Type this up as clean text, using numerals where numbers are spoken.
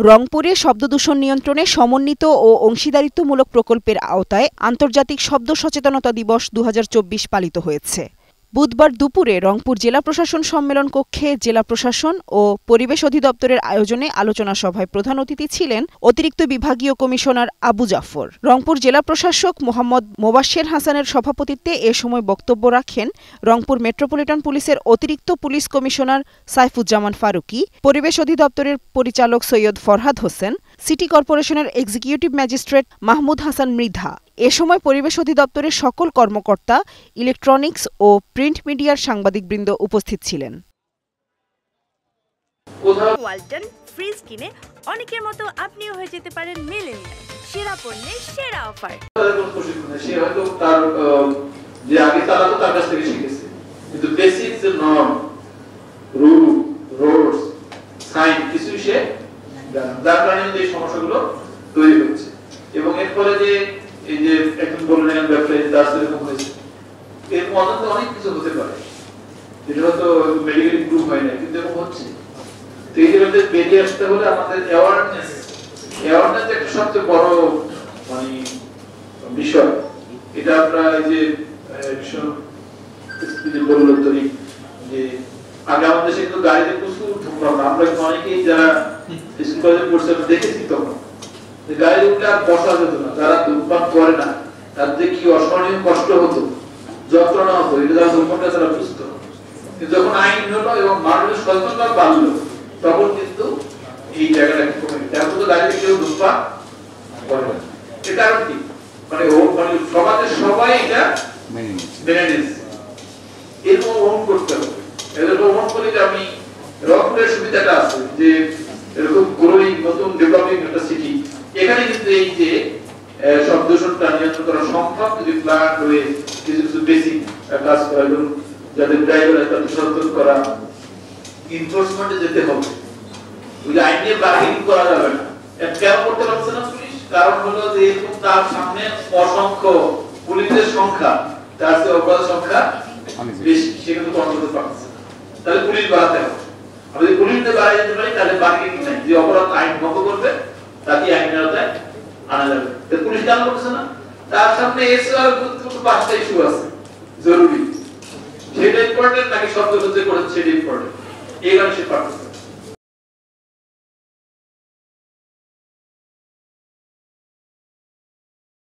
রংপুরে শব্দদূষণ নিয়ন্ত্রণে সমন্বিত ও অংশীদারিত্বমূলক প্রকল্পের আওতায় আন্তর্জাতিক শব্দ সচেতনতা দিবস ২০২৪ পালিত হয়েছে। বুধবার দুপুরে রংপুর জেলা প্রশাসন সম্মেলন কক্ষে জেলা প্রশাসন ও পরিবেশ অধিদপ্তরের আয়োজনে আলোচনা সভায় প্রধান অতিথি ছিলেন অতিরিক্ত বিভাগীয় কমিশনার আবু জাফর। রংপুর জেলা প্রশাসক মোহাম্মদ মোবাশ্বের হাসানের সভাপতিত্বে এ সময় বক্তব্য রাখেন রংপুর মেট্রোপলিটন পুলিশের অতিরিক্ত পুলিশ কমিশনার সাইফুজ্জামান ফারুকী, পরিবেশ অধিদপ্তরের পরিচালক সৈয়দ ফরহাদ হোসেন, সিটি কর্পোরেশনের এক্সিকিউটিভ ম্যাজিস্ট্রেট মাহমুদ হাসান মৃধা। এ সময় পরিবেশ অধিদপ্তরের সকল কর্মকর্তা, ইলেকট্রনিক্স ও প্রিন্ট মিডিয়ার সাংবাদিকবৃন্দ উপস্থিত ছিলেন। ওয়ালটন ফ্রিজ কিনে অনেকের মতো আপনিও হয়ে যেতে পারেন মিলেনিয়াল। সেরা পণ্যের সেরা অফার। সে হয়তো তার যে আগে তারা তো তার কাছ থেকে শিখেছে, কিন্তু বেসিক যে নর্ম, রুল, রোডস, সাইন কিছু সে যার কারণে এই সমস্যাগুলো তৈরি হচ্ছে। এবং এর ফলে যে এই যে একজন বললেন ব্যবসায়ী তার সেরকম হয়েছে, এর মধ্যে অনেক কিছু হতে পারে, এটা হয়তো মেডিকেল ইমপ্রুভ হয় না, কিন্তু এরকম হচ্ছে। তো এই যে বেরিয়ে আসতে হলে আমাদের অ্যাওয়ারনেস একটা সবচেয়ে বড় মানে বিষয়। এটা আমরা এই যে বললো তরি যে আগে আমাদের দেশে কিন্তু গাড়িতে প্রচুর ধূমপান, আমরা অনেকেই যারা স্কুল কলেজে পড়ছে দেখেছি তখন গাড়ি উঠলে আর বসা যেত না। যারা ধূমপান করে না তাদের কি অসহনীয় কষ্ট হতো, যন্ত্রণা হতো, এটা যারা ধূমপানটা তারা বুঝতো। কিন্তু যখন আইন হলো এবং মানুষের সচেতনতা বাড়লো তখন কিন্তু এই জায়গাটা কমে গেছে। এখন তো গাড়িতে কেউ ধূমপান করে না। এটা আর কি মানে সমাজের সবাই এটা মেনে নিচ্ছে, এরকম গ্রহণ করতে হবে। এদের গ্রহণ করে যে আমি রংপুরের সুবিধাটা আছে যে এরকম গ্রোয়িং নতুন ডেভেলপিং একটা সিটি, এখানে কিন্তু এই যে শব্দ দূষণটা নিয়ন্ত্রণ করা সম্ভব যদি প্ল্যান হয়ে কিছু কিছু বেসিক কাজ করা, এবং যাদের ড্রাইভার তাদের সচেতন করা, ইনফোর্সমেন্টে যেতে হবে। ওই যে আইন নিয়ে বার্গেনিং করা যাবে না। কেন করতে পারছে না পুলিশ? কারণ হলো যে এরকম তার সামনে অসংখ্য পুলিশের সংখ্যা, তার চেয়ে অপরাধ সংখ্যা বেশি, সে কিন্তু কন্ট্রোল করতে পারছে না। তাহলে পুলিশ বাড়াতে হবে। আমরা যদি পুলিশকে বাড়াই যেতে পারি তাহলে বার্গেনিং নাই, যে অপরাধ আইন ভঙ্গ করবে তাকে আইনের আওতায় আনা যাবে। পুলিশ কেন করছে না? তার সামনে এসে আর গুরুত্বপূর্ণ 5টা ইস্যু আছে জরুরি, সেটা ইম্পর্টেন্ট নাকি শব্দ হচ্ছে করেছে সেটা ইম্পর্টেন্ট, এই কারণে সে পারছে।